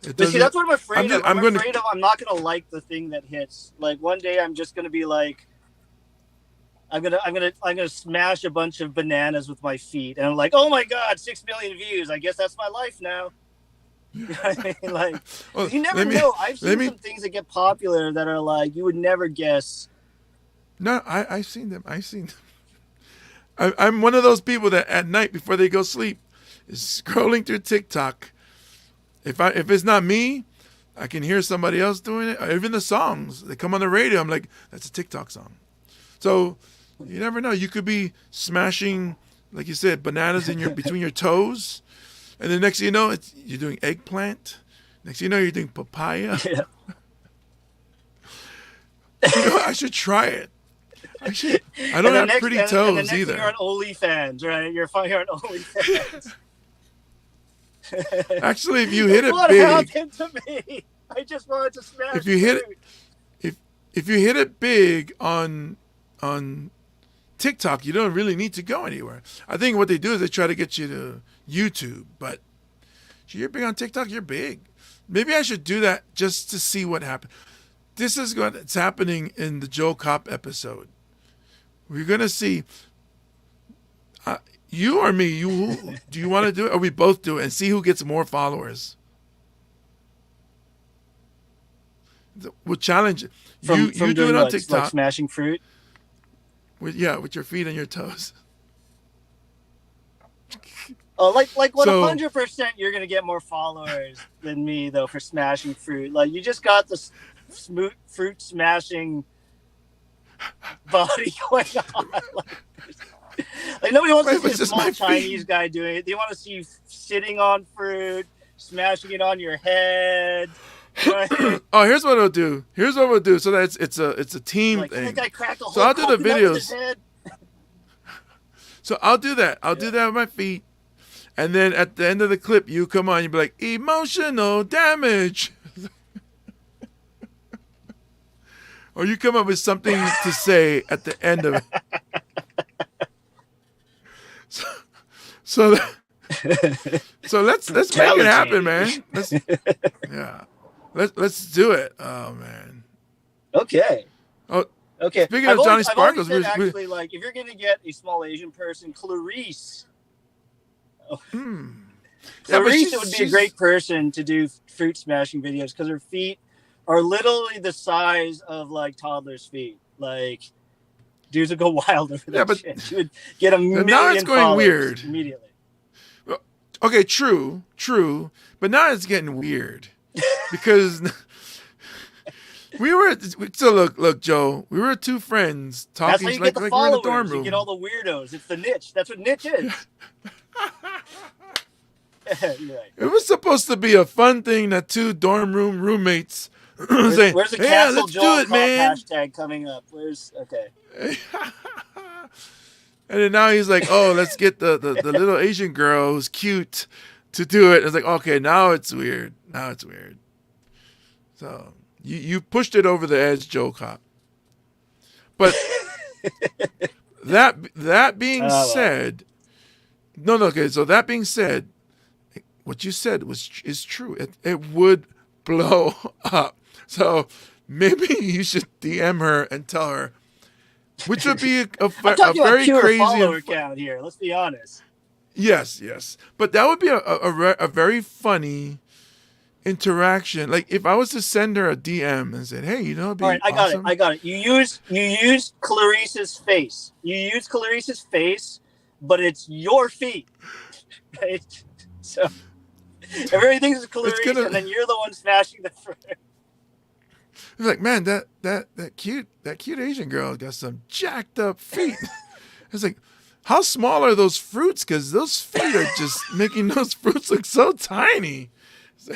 But see, that's what I'm afraid of. I'm afraid of I'm not going to like the thing that hits. Like one day I'm just going to be like, I'm gonna smash a bunch of bananas with my feet, and I'm like, oh my god, 6 million views. I guess that's my life now. You know what I mean? Like, well, you never know. I've seen some things that get popular that are like you would never guess. No, I've seen them. I'm one of those people that at night before they go sleep is scrolling through TikTok. If it's not me, I can hear somebody else doing it. Or even the songs, they come on the radio. I'm like, that's a TikTok song. So you never know. You could be smashing, like you said, bananas in between your toes, and the next thing you know, you're doing eggplant. Next thing you know, you're doing papaya. Yeah. I should try it. I don't have pretty toes and the next either. You're on OnlyFans, right? You're on OnlyFans. Actually, if you hit it what big, happened to me? I just wanted to smash. If you hit it, if you hit it big on TikTok, you don't really need to go anywhere. I think what they do is they try to get you to YouTube, but you're big on TikTok, you're big. Maybe I should do that just to see what happens. This is what's happening in the Joel Kop episode. We're going to see you or me. Do you want to do it, or we both do it and see who gets more followers? We'll challenge it. You do it on TikTok. Like smashing fruit? With your feet and your toes. Oh, like 100% you're going to get more followers than me, though, for smashing fruit. Like, you just got the fruit smashing body going on. Like nobody wants to see a small Chinese guy doing it. They want to see you sitting on fruit, smashing it on your head. Right? Oh, here's what I'll do. So that it's a team thing. That guy cracked a whole so I'll do the coconut with videos. his head. So I'll do that. I'll do that with my feet. And then at the end of the clip, you come on, you be like, emotional damage. Or you come up with something to say at the end of it. So let's make it happen, man. Let's do it. Oh man. Okay. Oh, okay. Speaking of Johnny Sparkles, actually, like, if you're gonna get a small Asian person, Clarice. Clarice would be a great person to do fruit smashing videos because her feet are literally the size of like toddlers' feet. Like, dudes would go wild over that shit. She would get a million now it's going weird immediately. Okay, true, but now it's getting weird because look, Joe, we were two friends talking. That's how you get the we're followers. in a dorm room. You get all the weirdos. It's the niche. That's what niche is. Right. It was supposed to be a fun thing that two dorm room roommates saying, where's the "Yeah, Castle let's Joel do it, Kop man." hashtag coming up? Okay. And then now he's like, "Oh, let's get the little Asian girl who's cute to do it." It's like, okay, now it's weird. So you pushed it over the edge, Joel Kop. But that being said, no. Okay, so that being said, what you said is true. It would blow up. So maybe you should DM her and tell her, which would be a very crazy follower count here. Let's be honest. Yes, but that would be a very funny interaction. Like if I was to send her a DM and said, "Hey, it'd be all right, awesome." I got it. You use Clarice's face. But it's your feet, right? So everything is Clarice, and then you're the one smashing the fruit. It's like, man, that cute Asian girl got some jacked up feet. It's like, how small are those fruits? Because those feet are just making those fruits look so tiny. It's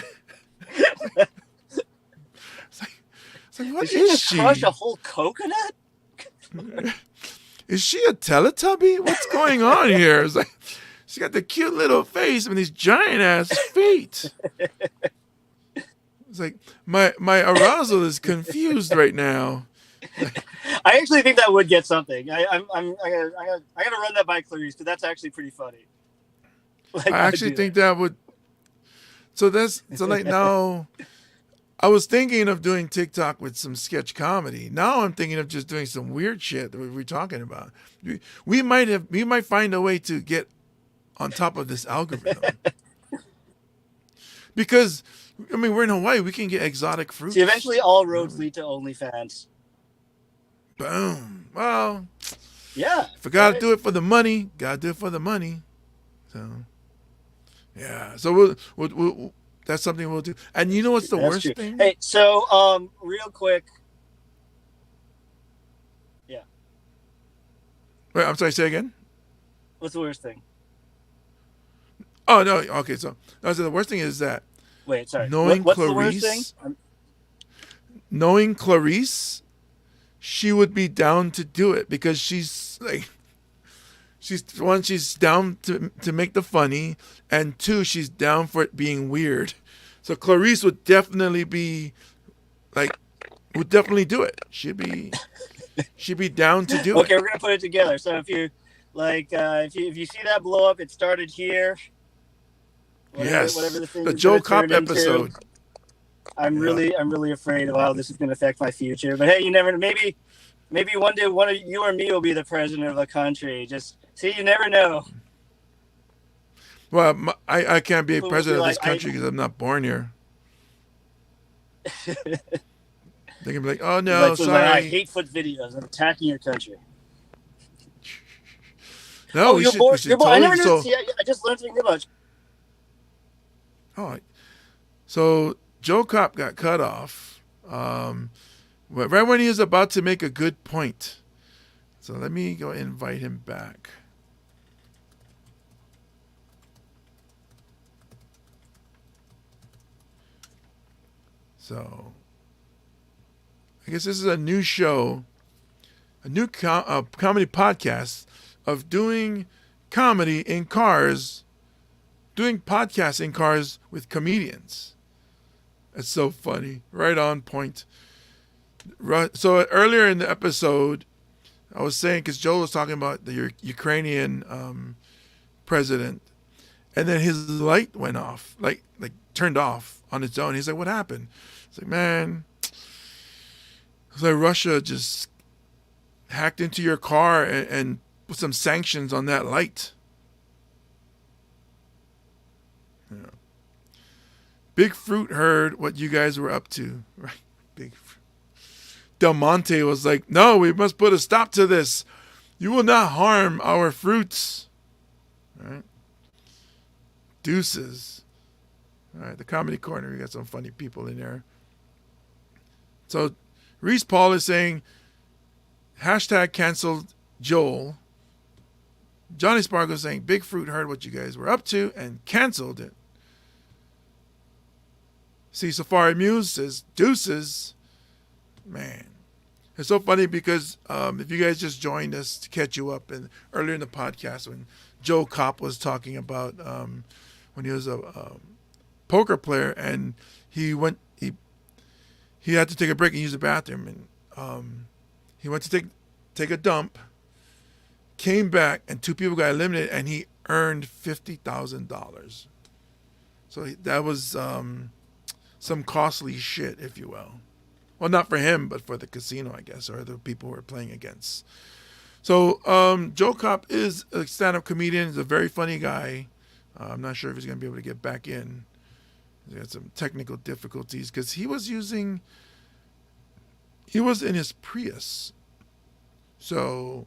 like what is she? Crush a whole coconut? Is she a Teletubby? What's going on here? It's like she got the cute little face and these giant ass feet. It's like my arousal is confused right now. I actually think that would get something. I gotta run that by Clarice because that's actually pretty funny. Like, I actually think that would. So like now, I was thinking of doing TikTok with some sketch comedy. Now I'm thinking of just doing some weird shit that we're talking about. We might find a way to get on top of this algorithm. Because, I mean, we're in Hawaii. We can get exotic fruit. See, eventually all roads lead to OnlyFans. Boom. Well, yeah. If I got to do it for the money, got to do it for the money. So, yeah. So we'll that's something we'll do. And you know what's the worst thing? Hey, so real quick. Yeah. Wait, I'm sorry, say again? What's the worst thing? Oh, no. Okay, so the worst thing is that what's Clarice, the worst thing? Knowing Clarice, she would be down to do it because she's like, she's down to make the funny, and two, she's down for it being weird. So Clarice would definitely be like would definitely do it. She'd be down to do Okay, it. we're gonna put it together. So if you if you see that blow up, it started here. Whatever Yes, the thing the is gonna Joel Kop turn into. episode. I'm really afraid of how this is gonna affect my future. But hey, you never know. Maybe one day one of you or me will be the president of a country. Just see, you never know. Well, I can't be People will president of be this country because I'm not born here. They can be like, "Oh no, like, sorry." I hate foot videos of attacking your country. No, Oh, we you're should, born. we should You're born. I totally. never knew. See, I just learned something about you. Oh, so Joel Kop got cut off right when he was about to make a good point. So let me go invite him back. So I guess this is a new show, a new comedy podcast of doing comedy in cars, doing podcasts in cars with comedians. It's so funny, right on point. So earlier in the episode, I was saying, because Joel was talking about the Ukrainian president, and then his light went off, like turned off on its own. He's like, "What happened?" It's like, "Man, it's like Russia just hacked into your car and put some sanctions on that light." Yeah. Big Fruit heard what you guys were up to, right? Big Fruit. Del Monte was like, "No, we must put a stop to this. You will not harm our fruits." Right? Deuces. All right, the Comedy Corner. We got some funny people in there. So Reese Paul is saying, hashtag canceled Joel. Johnny Sparkle is saying, Big Fruit heard what you guys were up to and canceled it. See, Safari Muse says, deuces. Man. It's so funny because if you guys just joined us to catch you up, and earlier in the podcast when Joel Kop was talking about when he was a poker player and he had to take a break and use the bathroom, and he went to take a dump, came back, and 2 people got eliminated, and he earned $50,000. So that was some costly shit, if you will. Well, not for him, but for the casino, I guess, or the people who are playing against. So Joel Kop is a stand-up comedian. He's a very funny guy. I'm not sure if he's going to be able to get back in. He had some technical difficulties because he was in his Prius. So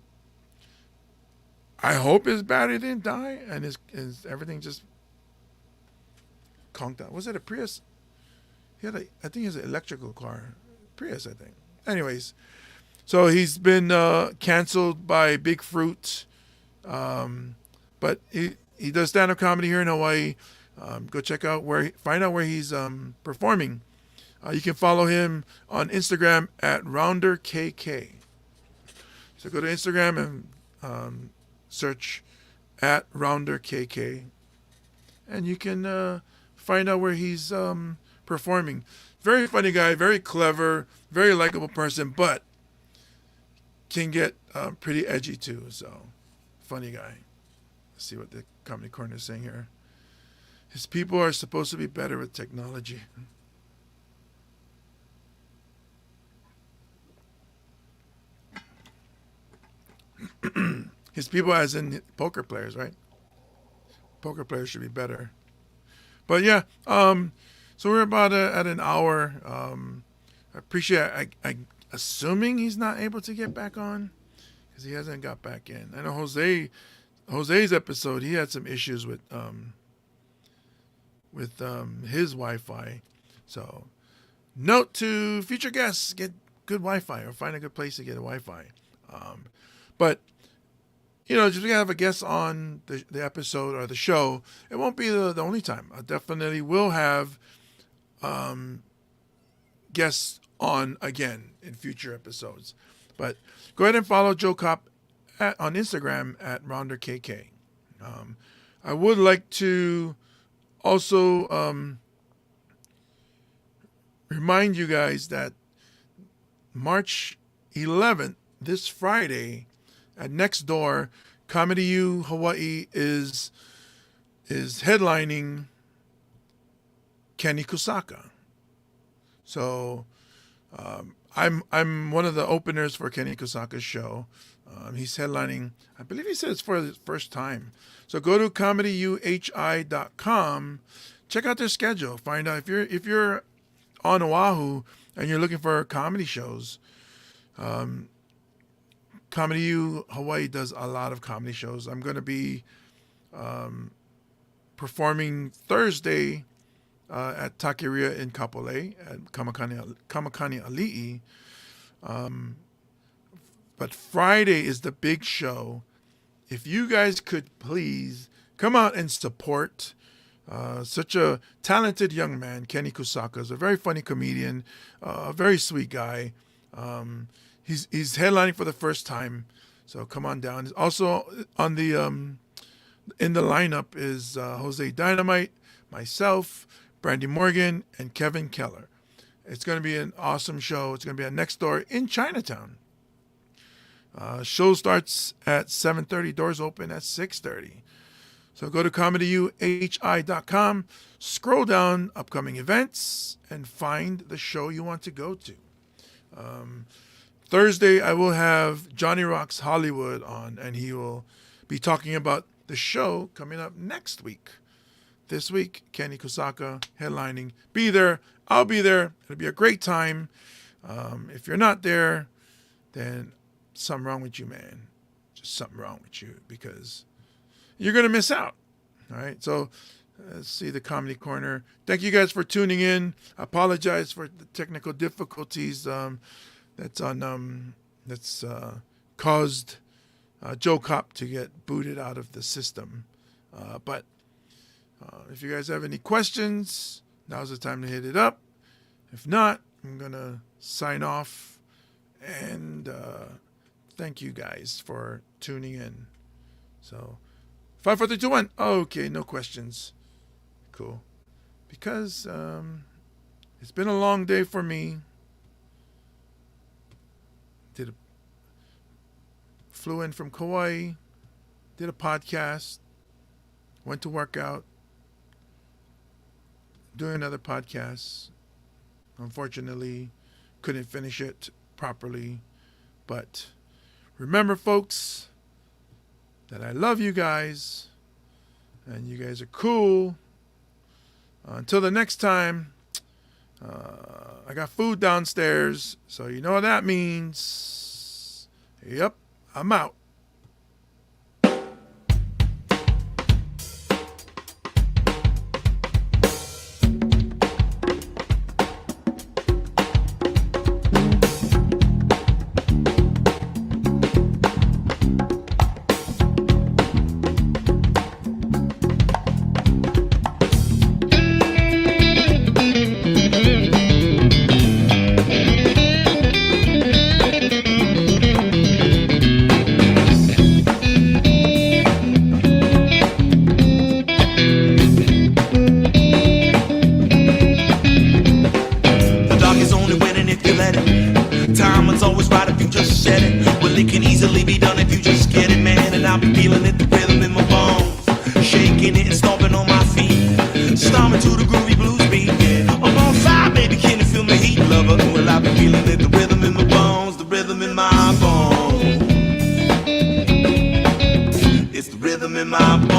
I hope his battery didn't die and his everything just conked out. Was it a Prius? I think he has an electrical car. Prius, I think. Anyways, so he's been canceled by Big Fruit. But he does stand-up comedy here in Hawaii. Go find out where he's performing. You can follow him on Instagram at RounderKK. So go to Instagram and search at RounderKK, and you can find out where he's performing. Very funny guy, very clever, very likable person, but can get pretty edgy too. So funny guy. Let's see what the Comedy Corner is saying here. His people are supposed to be better with technology. His people as in poker players, right? Poker players should be better. But yeah, so we're about at an hour. I appreciate I assuming he's not able to get back on because he hasn't got back in. I know Jose's episode, he had some issues with his Wi-Fi. So note to future guests, get good Wi-Fi or find a good place to get a Wi-Fi. But just we have a guest on the episode or the show, it won't be the only time. I definitely will have guests on again in future episodes. But go ahead and follow Joel Kop on Instagram at RounderKK. I would like to also remind you guys that March 11th, this Friday, at Next Door, Comedy U Hawaii is headlining Kenny Kusaka. So I'm one of the openers for Kenny Kusaka's show. He's headlining, I believe he said it's for the first time. So go to comedyuhi.com, check out their schedule, find out if you're on Oahu and you're looking for comedy shows. Comedy U Hawaii does a lot of comedy shows. I'm going to be performing Thursday at Takeria in Kapolei at Kamakani Ali'i. But Friday is the big show. If you guys could please come out and support such a talented young man, Kenny Kusaka is a very funny comedian, a very sweet guy. He's headlining for the first time, so come on down. Also on the in the lineup is Jose Dynamite, myself, Brandy Morgan, and Kevin Keller. It's going to be an awesome show. It's going to be at Next Door in Chinatown. Show starts at 7:30. Doors open at 6:30. So go to comedyuhi.com, scroll down upcoming events, and find the show you want to go to. Thursday, I will have Johnny Rocks Hollywood on, and he will be talking about the show coming up next week. This week, Kenny Kusaka headlining. Be there. I'll be there. It'll be a great time. If you're not there, then something wrong with you, man. Just something wrong with you, because you're going to miss out. All right. So let's see the Comedy Corner. Thank you guys for tuning in. I apologize for the technical difficulties that's caused Joel Kop to get booted out of the system. But if you guys have any questions, now's the time to hit it up. If not, I'm going to sign off and thank you guys for tuning in. So 5, 4, 3, 2, 1. Okay, no questions. Cool. Because it's been a long day for me. Flew in from Kauai, did a podcast, went to work out, doing another podcast. Unfortunately, couldn't finish it properly. But remember, folks, that I love you guys, and you guys are cool. Until the next time, I got food downstairs, so you know what that means. Yep, I'm out. It's the rhythm in my bones.